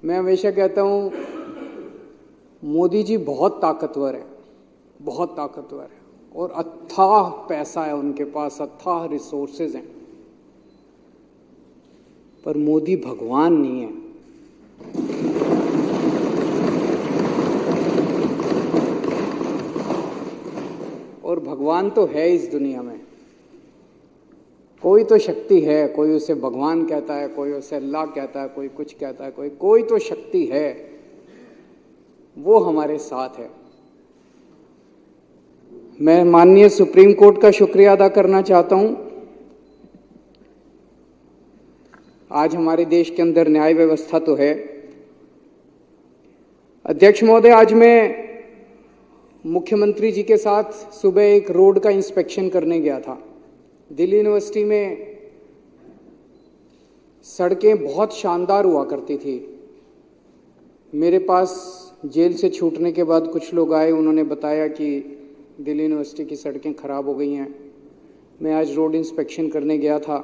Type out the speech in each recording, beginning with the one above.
मैं हमेशा कहता हूँ मोदी जी बहुत ताकतवर है, बहुत ताकतवर है और अथाह पैसा है उनके पास, अथाह रिसोर्सेज हैं, पर मोदी भगवान नहीं है। और भगवान तो है इस दुनिया में, कोई तो शक्ति है, कोई उसे भगवान कहता है, कोई उसे अल्लाह कहता है, कोई कुछ कहता है, कोई तो शक्ति है, वो हमारे साथ है। मैं माननीय सुप्रीम कोर्ट का शुक्रिया अदा करना चाहता हूं। आज हमारे देश के अंदर न्याय व्यवस्था तो है। अध्यक्ष महोदय, आज मैं मुख्यमंत्री जी के साथ सुबह एक रोड का इंस्पेक्शन करने गया था। दिल्ली यूनिवर्सिटी में सड़कें बहुत शानदार हुआ करती थी। मेरे पास जेल से छूटने के बाद कुछ लोग आए, उन्होंने बताया कि दिल्ली यूनिवर्सिटी की सड़कें ख़राब हो गई हैं। मैं आज रोड इंस्पेक्शन करने गया था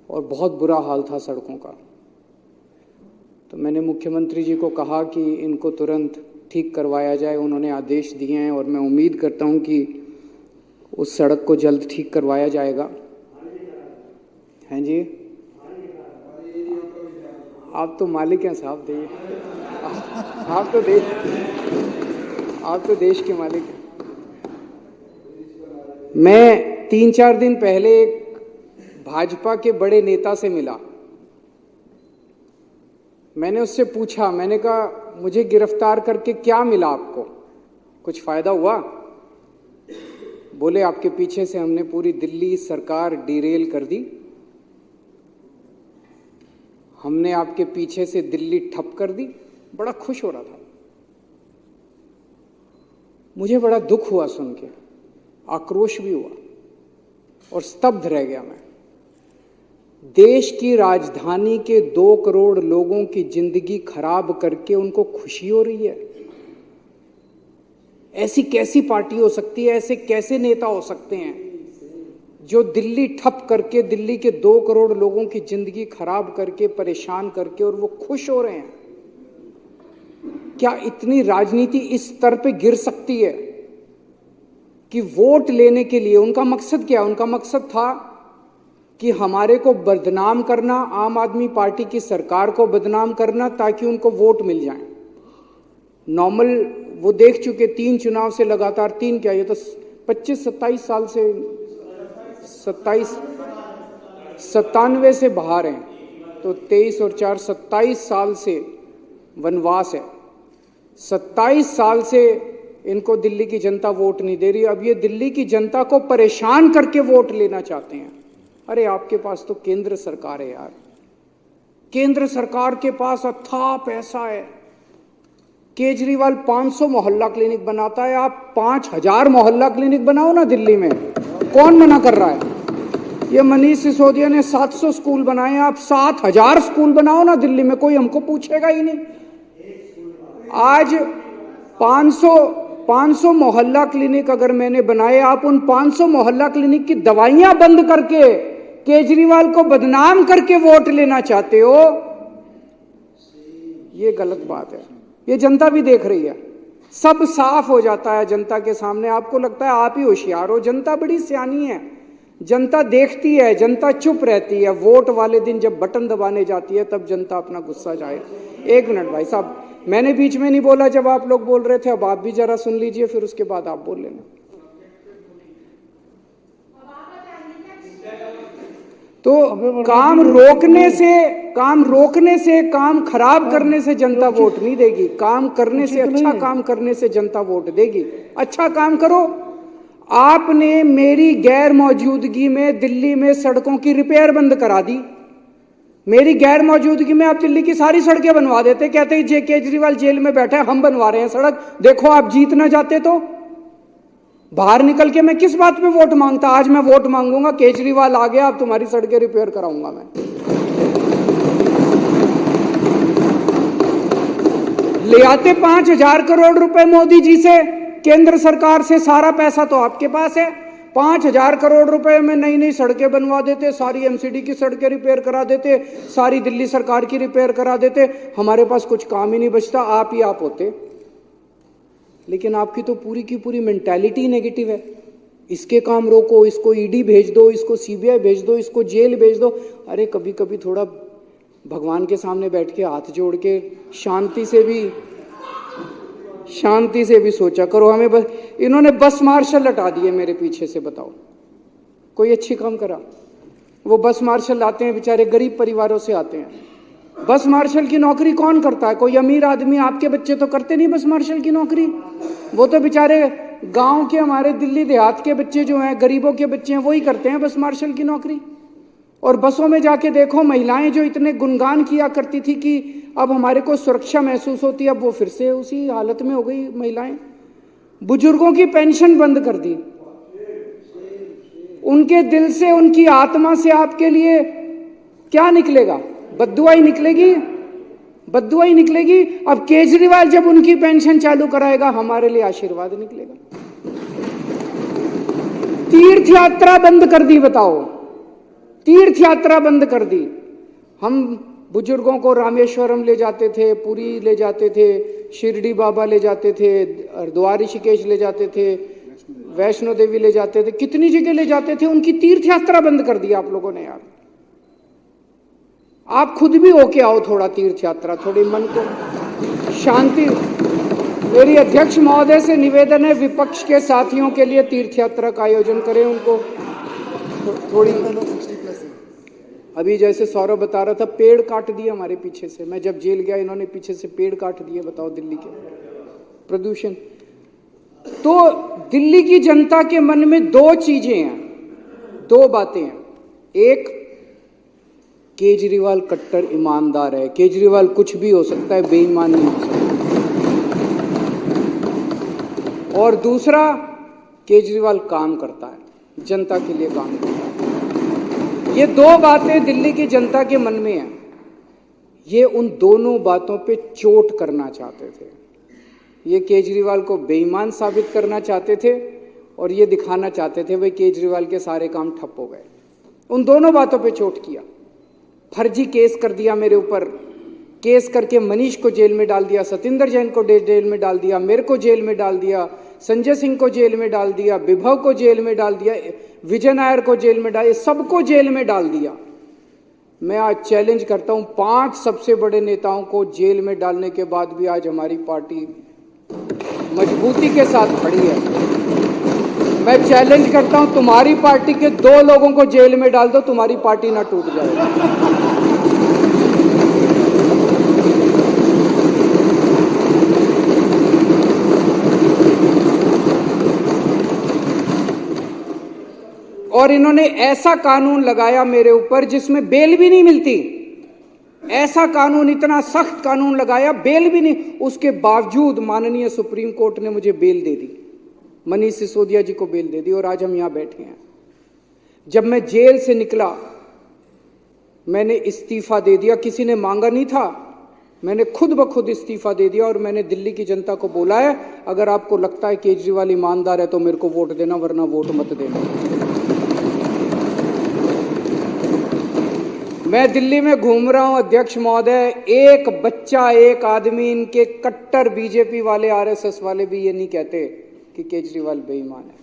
और बहुत बुरा हाल था सड़कों का। तो मैंने मुख्यमंत्री जी को कहा कि इनको तुरंत ठीक करवाया जाए। उन्होंने आदेश दिए हैं और मैं उम्मीद करता हूं कि उस सड़क को जल्द ठीक करवाया जाएगा। हैं जी, आप तो मालिक हैं साहब, दिए आप तो देश के मालिक हैं। मैं 3-4 दिन पहले एक भाजपा के बड़े नेता से मिला। मैंने उससे पूछा, मैंने कहा मुझे गिरफ्तार करके क्या मिला आपको, कुछ फायदा हुआ? बोले आपके पीछे से हमने पूरी दिल्ली सरकार डिरेल कर दी, हमने आपके पीछे से दिल्ली ठप कर दी। बड़ा खुश हो रहा था। मुझे बड़ा दुख हुआ सुन के, आक्रोश भी हुआ और स्तब्ध रह गया मैं। देश की राजधानी के 2 करोड़ लोगों की जिंदगी खराब करके उनको खुशी हो रही है। ऐसी कैसी पार्टी हो सकती है, ऐसे कैसे नेता हो सकते हैं जो दिल्ली ठप करके, दिल्ली के 2 करोड़ लोगों की जिंदगी खराब करके, परेशान करके, और वो खुश हो रहे हैं? क्या इतनी राजनीति इस स्तर पे गिर सकती है कि वोट लेने के लिए उनका मकसद क्या? उनका मकसद था कि हमारे को बदनाम करना, आम आदमी पार्टी की सरकार को बदनाम करना, ताकि उनको वोट मिल जाए। नॉर्मल वो देख चुके 3 चुनाव से लगातार, 3 क्या, ये तो 25-27 साल से, 97 से बाहर हैं, तो 23 और 4 27 साल से वनवास है। 27 साल से इनको दिल्ली की जनता वोट नहीं दे रही। अब ये दिल्ली की जनता को परेशान करके वोट लेना चाहते हैं। अरे आपके पास तो केंद्र सरकार है यार, केंद्र सरकार के पास अथाह पैसा है। केजरीवाल 500 मोहल्ला क्लिनिक बनाता है, आप 5000 मोहल्ला क्लिनिक बनाओ ना दिल्ली में, कौन मना कर रहा है? ये मनीष सिसोदिया ने 700 स्कूल बनाए, आप 7000 स्कूल बनाओ ना दिल्ली में, कोई हमको पूछेगा ही नहीं। आज 500 मोहल्ला क्लिनिक अगर मैंने बनाए, आप उन 500 मोहल्ला क्लिनिक की दवाइयां बंद करके केजरीवाल को बदनाम करके वोट लेना चाहते हो, ये गलत बात है। ये जनता भी देख रही है, सब साफ हो जाता है जनता के सामने। आपको लगता है आप ही होशियार हो, जनता बड़ी सियानी है, जनता देखती है, जनता चुप रहती है। वोट वाले दिन जब बटन दबाने जाती है तब जनता अपना गुस्सा जाए। 1 मिनट भाई साहब, मैंने बीच में नहीं बोला जब आप लोग बोल रहे थे, अब आप भी जरा सुन लीजिए, फिर उसके बाद आप बोल लेना। तो काम रोकने से, काम खराब करने से जनता वोट नहीं देगी। काम करने से, अच्छा काम करने से जनता वोट देगी। अच्छा काम करो। आपने मेरी गैर मौजूदगी में दिल्ली में सड़कों की रिपेयर बंद करा दी। मेरी गैर मौजूदगी में आप दिल्ली की सारी सड़कें बनवा देते, कहते हैं केजरीवाल जेल में बैठा है, हम बनवा रहे हैं सड़क, देखो आप जीत ना जाते तो। बाहर निकल के मैं किस बात पे वोट मांगता? आज मैं वोट मांगूंगा, केजरीवाल आ गया, अब तुम्हारी सड़कें रिपेयर कराऊंगा मैं। ले आते 5000 करोड़ रुपए मोदी जी से, केंद्र सरकार से, सारा पैसा तो आपके पास है। 5,000 करोड़ रुपए में नई नई सड़कें बनवा देते, सारी एमसीडी की सड़कें रिपेयर करा देते, सारी दिल्ली सरकार की रिपेयर करा देते, हमारे पास कुछ काम ही नहीं बचता, आप ही आप होते। लेकिन आपकी तो पूरी की पूरी मेंटालिटी नेगेटिव है। इसके काम रोको, इसको ईडी भेज दो, इसको सीबीआई भेज दो, इसको जेल भेज दो। अरे कभी कभी थोड़ा भगवान के सामने बैठ के हाथ जोड़ के शांति से भी सोचा करो। हमें बस इन्होंने बस मार्शल हटा दिए मेरे पीछे से, बताओ कोई अच्छी काम करा? वो बस मार्शल आते हैं, बेचारे गरीब परिवारों से आते हैं। बस मार्शल की नौकरी कौन करता है? कोई अमीर आदमी, आपके बच्चे तो करते नहीं बस मार्शल की नौकरी। वो तो बेचारे गांव के, हमारे दिल्ली देहात के बच्चे जो हैं, गरीबों के बच्चे हैं, वही करते हैं बस मार्शल की नौकरी। और बसों में जाके देखो, महिलाएं जो इतने गुणगान किया करती थी कि अब हमारे को सुरक्षा महसूस होती है, अब वो फिर से उसी हालत में हो गई महिलाएं। बुजुर्गों की पेंशन बंद कर दी। उनके दिल से, उनकी आत्मा से आपके लिए क्या निकलेगा? बद्दुआ ही निकलेगी, बद्दुआ ही निकलेगी। अब केजरीवाल जब उनकी पेंशन चालू कराएगा, हमारे लिए आशीर्वाद निकलेगा। तीर्थ यात्रा बंद कर दी, बताओ, तीर्थ यात्रा बंद कर दी। हम बुजुर्गों को रामेश्वरम ले जाते थे, पुरी ले जाते थे, शिरडी बाबा ले जाते थे, हरिद्वार ऋषिकेश ले जाते थे, वैष्णो देवी ले जाते थे, कितनी जगह ले जाते थे। उनकी तीर्थ यात्रा बंद कर दी आप लोगों ने यार। आप खुद भी होके आओ थोड़ा तीर्थ यात्रा, थोड़ी मन को शांति। मेरी अध्यक्ष महोदय से निवेदन है, विपक्ष के साथियों के लिए तीर्थ यात्रा का आयोजन करें। उनको थोड़ी, अभी जैसे सौरभ बता रहा था, पेड़ काट दिए हमारे पीछे से। मैं जब जेल गया, इन्होंने पीछे से पेड़ काट दिए, बताओ दिल्ली के प्रदूषण। तो दिल्ली की जनता के मन में दो चीजें हैं, दो बातें हैं। एक, केजरीवाल कट्टर ईमानदार है, केजरीवाल कुछ भी हो सकता है, बेईमान नहीं हो सकता। और दूसरा, केजरीवाल काम करता है, जनता के लिए काम करता है। ये दो बातें दिल्ली की जनता के मन में हैं। ये उन दोनों बातों पे चोट करना चाहते थे। ये केजरीवाल को बेईमान साबित करना चाहते थे और ये दिखाना चाहते थे भाई केजरीवाल के सारे काम ठप हो गए। उन दोनों बातों पे चोट किया। फर्जी केस कर दिया मेरे ऊपर, केस करके मनीष को जेल में डाल दिया, सतिंदर जैन को जेल में डाल दिया, मेरे को जेल में डाल दिया, संजय सिंह को जेल में डाल दिया, विभव को जेल में डाल दिया, विजय नायर को जेल में डाल, सबको जेल में डाल दिया। मैं आज चैलेंज करता हूं, 5 सबसे बड़े नेताओं को जेल में डालने के बाद भी आज हमारी पार्टी मजबूती के साथ खड़ी है। मैं चैलेंज करता हूं, तुम्हारी पार्टी के 2 लोगों को जेल में डाल दो, तुम्हारी पार्टी ना टूट जाए। और इन्होंने ऐसा कानून लगाया मेरे ऊपर जिसमें बेल भी नहीं मिलती। ऐसा कानून, इतना सख्त कानून लगाया, बेल भी नहीं। उसके बावजूद माननीय सुप्रीम कोर्ट ने मुझे बेल दे दी, मनीष सिसोदिया जी को बेल दे दी और आज हम यहां बैठे हैं। जब मैं जेल से निकला, मैंने इस्तीफा दे दिया। किसी ने मांगा नहीं था, मैंने खुद ब खुद इस्तीफा दे दिया। और मैंने दिल्ली की जनता को बोला है, अगर आपको लगता है केजरीवाल ईमानदार है तो मेरे को वोट देना, वरना वोट मत देना। मैं दिल्ली में घूम रहा हूं अध्यक्ष महोदय, एक बच्चा, एक आदमी, इनके कट्टर बीजेपी वाले, आरएसएस वाले भी ये नहीं कहते कि केजरीवाल बेईमान है,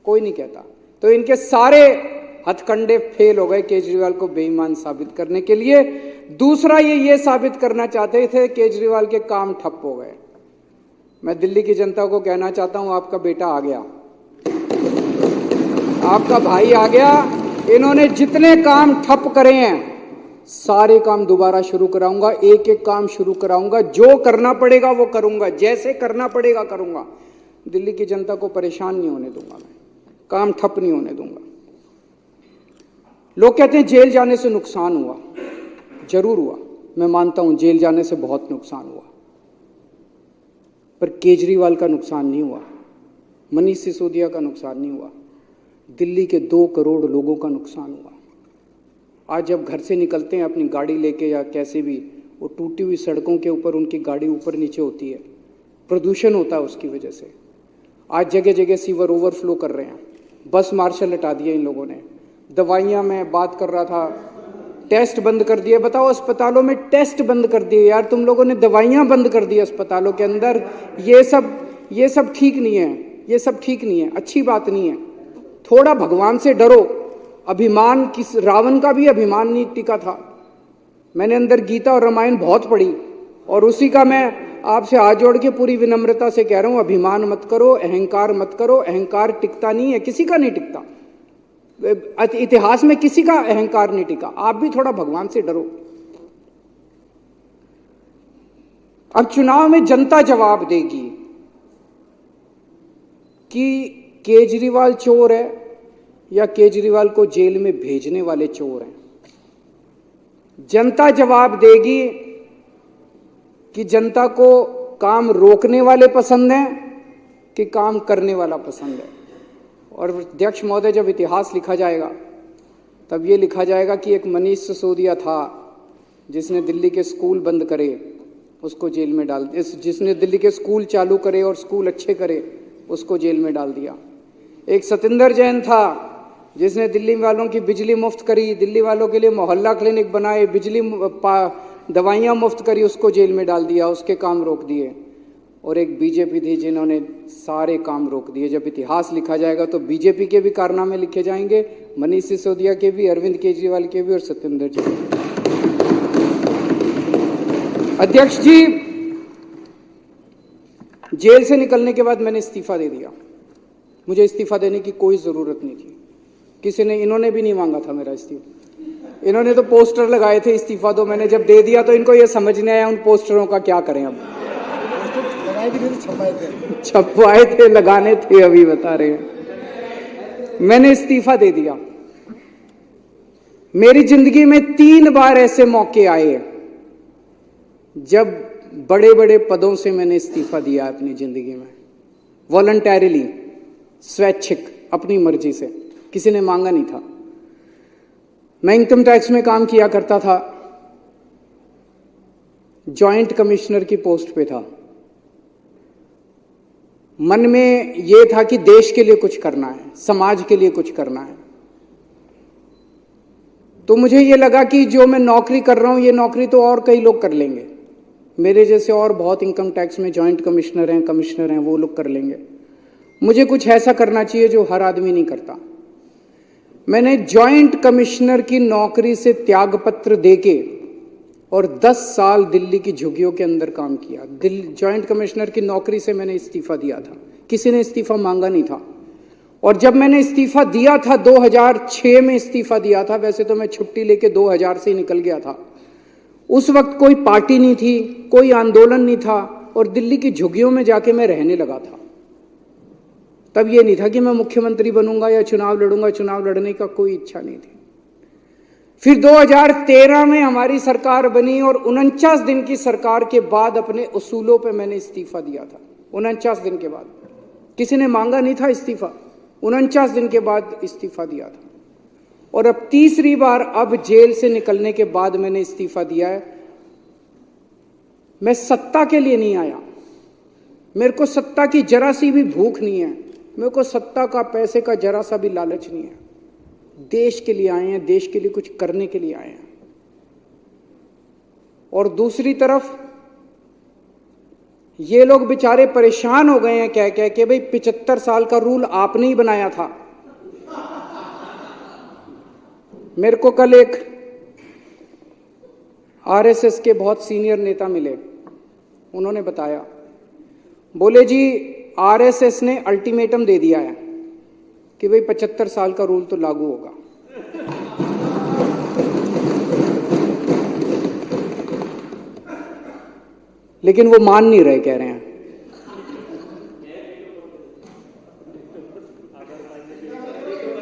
कोई नहीं कहता। तो इनके सारे हथकंडे फेल हो गए केजरीवाल को बेईमान साबित करने के लिए। दूसरा, ये साबित करना चाहते थे केजरीवाल के काम ठप हो गए। मैं दिल्ली की जनता को कहना चाहता हूं, आपका बेटा आ गया, आपका भाई आ गया। इन्होंने जितने काम ठप करे हैं, सारे काम दोबारा शुरू कराऊंगा, एक एक काम शुरू कराऊंगा। जो करना पड़ेगा वो करूंगा, जैसे करना पड़ेगा करूंगा। दिल्ली की जनता को परेशान नहीं होने दूंगा, मैं काम ठप नहीं होने दूंगा। लोग कहते हैं जेल जाने से नुकसान हुआ, जरूर हुआ, मैं मानता हूं जेल जाने से बहुत नुकसान हुआ, पर केजरीवाल का नुकसान नहीं हुआ, मनीष सिसोदिया का नुकसान नहीं हुआ, दिल्ली के 2 करोड़ लोगों का नुकसान हुआ। आज जब घर से निकलते हैं अपनी गाड़ी लेके या कैसे भी, वो टूटी हुई सड़कों के ऊपर उनकी गाड़ी ऊपर नीचे होती है, प्रदूषण होता है उसकी वजह से। आज जगह जगह सीवर ओवरफ्लो कर रहे हैं, बस मार्शल हटा दिए इन लोगों ने। दवाइयाँ मैं बात कर रहा था, टेस्ट बंद कर दिए। बताओ, अस्पतालों में टेस्ट बंद कर दिए यार, तुम लोगों ने दवाइयाँ बंद कर दी अस्पतालों के अंदर। ये सब ठीक नहीं है, ये सब ठीक नहीं है, अच्छी बात नहीं है। थोड़ा भगवान से डरो। अभिमान, किस रावण का भी अभिमान नहीं टिका था। मैंने अंदर गीता और रामायण बहुत पढ़ी और उसी का मैं आपसे हाथ जोड़ के पूरी विनम्रता से कह रहा हूं, अभिमान मत करो, अहंकार मत करो। अहंकार टिकता नहीं है, किसी का नहीं टिकता। इतिहास में किसी का अहंकार नहीं टिका। आप भी थोड़ा भगवान से डरो। अब चुनाव में जनता जवाब देगी कि केजरीवाल चोर है या केजरीवाल को जेल में भेजने वाले चोर हैं। जनता जवाब देगी कि जनता को काम रोकने वाले पसंद हैं कि काम करने वाला पसंद है। और अध्यक्ष महोदय, जब इतिहास लिखा जाएगा तब ये लिखा जाएगा कि एक मनीष सिसोदिया था जिसने दिल्ली के स्कूल बंद करे, उसको जेल में डाल, जिसने दिल्ली के स्कूल चालू करे और स्कूल अच्छे करे, उसको जेल में डाल दिया। एक सतिंदर जैन था जिसने दिल्ली वालों की बिजली मुफ्त करी, दिल्ली वालों के लिए मोहल्ला क्लिनिक बनाए, दवाइयाँ मुफ्त करी, उसको जेल में डाल दिया, उसके काम रोक दिए। और एक बीजेपी थी जिन्होंने सारे काम रोक दिए। जब इतिहास लिखा जाएगा तो बीजेपी के भी कारनामे लिखे जाएंगे, मनीष सिसोदिया के भी, अरविंद केजरीवाल के भी और सतिंदर जी। अध्यक्ष जी, जेल से निकलने के बाद मैंने इस्तीफा दे दिया। मुझे इस्तीफा देने की कोई जरूरत नहीं थी। किसी ने, इन्होंने भी नहीं मांगा था मेरा इस्तीफा। इन्होंने तो पोस्टर लगाए थे इस्तीफा दो, मैंने जब दे दिया तो इनको ये समझ नहीं आया उन पोस्टरों का क्या करें। अब छपवाए थे, लगाने थे, अभी बता रहे हैं। मैंने इस्तीफा दे दिया। मेरी जिंदगी में 3 बार ऐसे मौके आए जब बड़े बड़े पदों से मैंने इस्तीफा दिया अपनी जिंदगी में, वॉलंटरीली, स्वैच्छिक, अपनी मर्जी से, किसी ने मांगा नहीं था। मैं इनकम टैक्स में काम किया करता था, जॉइंट कमिश्नर की पोस्ट पे था। मन में यह था कि देश के लिए कुछ करना है, समाज के लिए कुछ करना है। तो मुझे यह लगा कि जो मैं नौकरी कर रहा हूं, ये नौकरी तो और कई लोग कर लेंगे, मेरे जैसे और बहुत इनकम टैक्स में जॉइंट कमिश्नर हैं, वो लोग कर लेंगे। मुझे कुछ ऐसा करना चाहिए जो हर आदमी नहीं करता। मैंने जॉइंट कमिश्नर की नौकरी से त्यागपत्र देके और 10 साल दिल्ली की झुग्गियों के अंदर काम किया। जॉइंट कमिश्नर की नौकरी से मैंने इस्तीफा दिया था, किसी ने इस्तीफा मांगा नहीं था। और जब मैंने इस्तीफा दिया था, 2006 में इस्तीफा दिया था, वैसे तो मैं छुट्टी लेके 2000 से ही निकल गया था। उस वक्त कोई पार्टी नहीं थी, कोई आंदोलन नहीं था और दिल्ली की झुग्गियों में जाके मैं रहने लगा था। तब ये नहीं था कि मैं मुख्यमंत्री बनूंगा या चुनाव लड़ूंगा, चुनाव लड़ने का कोई इच्छा नहीं थी। फिर 2013 में हमारी सरकार बनी और 49 दिन की सरकार के बाद अपने उसूलों पे मैंने इस्तीफा दिया था। 49 दिन के बाद, किसी ने मांगा नहीं था इस्तीफा, 49 दिन के बाद इस्तीफा दिया था। और अब तीसरी बार, अब जेल से निकलने के बाद मैंने इस्तीफा दिया है। मैं सत्ता के लिए नहीं आया, मेरे को सत्ता की जरा सी भी भूख नहीं है, मेरे को सत्ता का, पैसे का जरा सा भी लालच नहीं है। देश के लिए आए हैं, देश के लिए कुछ करने के लिए आए हैं। और दूसरी तरफ ये लोग बेचारे परेशान हो गए हैं कह कह के, भाई 75 साल का रूल आपने ही बनाया था। मेरे को कल एक आरएसएस के बहुत सीनियर नेता मिले, उन्होंने बताया, बोले जी आरएसएस ने अल्टीमेटम दे दिया है कि भाई 75 साल का रूल तो लागू होगा। लेकिन वो मान नहीं रहे, कह रहे हैं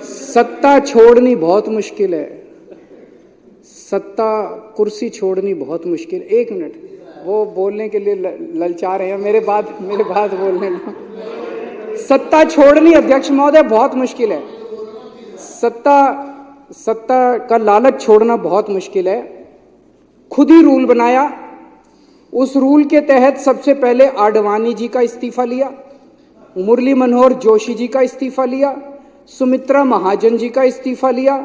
सत्ता छोड़नी बहुत मुश्किल है, सत्ता कुर्सी छोड़नी बहुत मुश्किल। एक मिनट, वो बोलने के लिए ललचा रहे हैं, मेरे बाद बोलने लो। सत्ता छोड़नी अध्यक्ष महोदय बहुत मुश्किल है, सत्ता का लालच छोड़ना बहुत मुश्किल है। खुद ही रूल बनाया, उस रूल के तहत सबसे पहले आडवाणी जी का इस्तीफा लिया, मुरली मनोहर जोशी जी का इस्तीफा लिया, सुमित्रा महाजन जी का इस्तीफा लिया,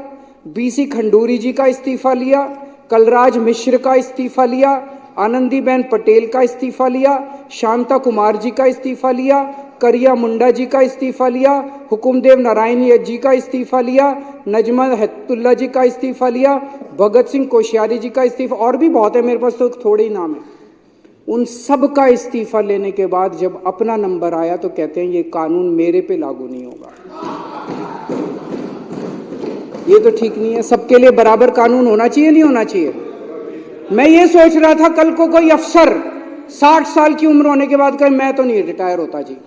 बीसी खंडूरी जी का इस्तीफा लिया, कलराज मिश्र का इस्तीफा लिया, आनंदीबेन पटेल का इस्तीफा लिया, शांता कुमार जी का इस्तीफा लिया, करिया मुंडा जी का इस्तीफा लिया, हुकुमदेव नारायण जी का इस्तीफा लिया, नजमा हेतुल्ला जी का इस्तीफा लिया, भगत सिंह कोश्यारी जी का इस्तीफा, और भी बहुत है, मेरे पास तो थोड़े ही नाम है। उन सब का इस्तीफा लेने के बाद जब अपना नंबर आया तो कहते हैं ये कानून मेरे पे लागू नहीं होगा। ये तो ठीक नहीं है। सबके लिए बराबर कानून होना चाहिए, नहीं होना चाहिए? मैं ये सोच रहा था कल को कोई अफसर 60 साल की उम्र होने के बाद कहे मैं तो नहीं रिटायर होता जी।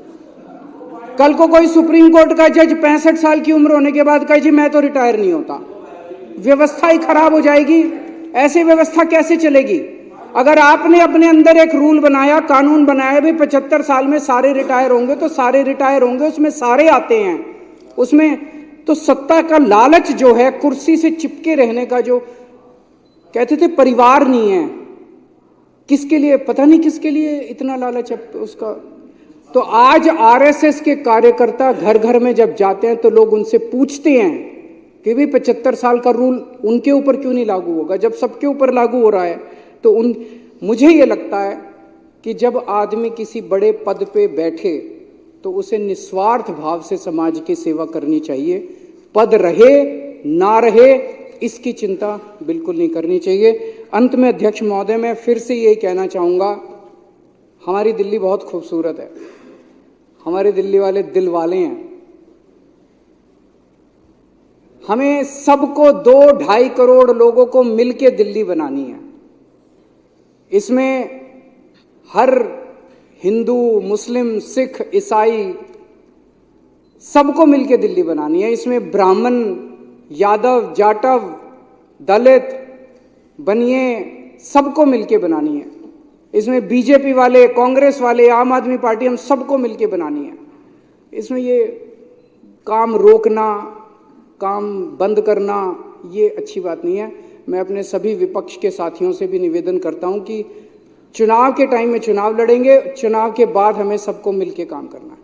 कल को कोई सुप्रीम कोर्ट का जज 65 साल की उम्र होने के बाद कहे जी मैं तो रिटायर नहीं होता। व्यवस्था ही खराब हो जाएगी। ऐसी व्यवस्था कैसे चलेगी? अगर आपने अपने अंदर एक रूल बनाया, कानून बनाया, भी 75 साल में सारे रिटायर होंगे तो सारे रिटायर होंगे, उसमें सारे आते हैं, उसमें तो सत्ता का लालच जो है, कुर्सी से चिपके रहने का, जो कहते थे परिवार नहीं है, किसके लिए पता नहीं, किसके लिए इतना लालच है उसका। तो आज आरएसएस के कार्यकर्ता घर घर में जब जाते हैं तो लोग उनसे पूछते हैं कि भी 75 साल का रूल उनके ऊपर क्यों नहीं लागू होगा, जब सबके ऊपर लागू हो रहा है। तो मुझे ये लगता है कि जब आदमी किसी बड़े पद पे बैठे तो उसे निस्वार्थ भाव से समाज की सेवा करनी चाहिए। पद रहे ना रहे इसकी चिंता बिल्कुल नहीं करनी चाहिए। अंत में अध्यक्ष महोदय, मैं फिर से यही कहना चाहूँगा, हमारी दिल्ली बहुत खूबसूरत है, हमारे दिल्ली वाले दिल वाले हैं। हमें सबको 2-2.5 करोड़ लोगों को मिलके दिल्ली बनानी है। इसमें हर हिंदू, मुस्लिम, सिख, ईसाई सबको मिलके दिल्ली बनानी है। इसमें ब्राह्मण, यादव, जाटव, दलित, बनिए सबको मिलके बनानी है। इसमें बीजेपी वाले, कांग्रेस वाले, आम आदमी पार्टी, हम सबको मिलके बनानी है। इसमें ये काम रोकना, काम बंद करना, ये अच्छी बात नहीं है। मैं अपने सभी विपक्ष के साथियों से भी निवेदन करता हूं कि चुनाव के टाइम में चुनाव लड़ेंगे, चुनाव के बाद हमें सबको मिलके काम करना है।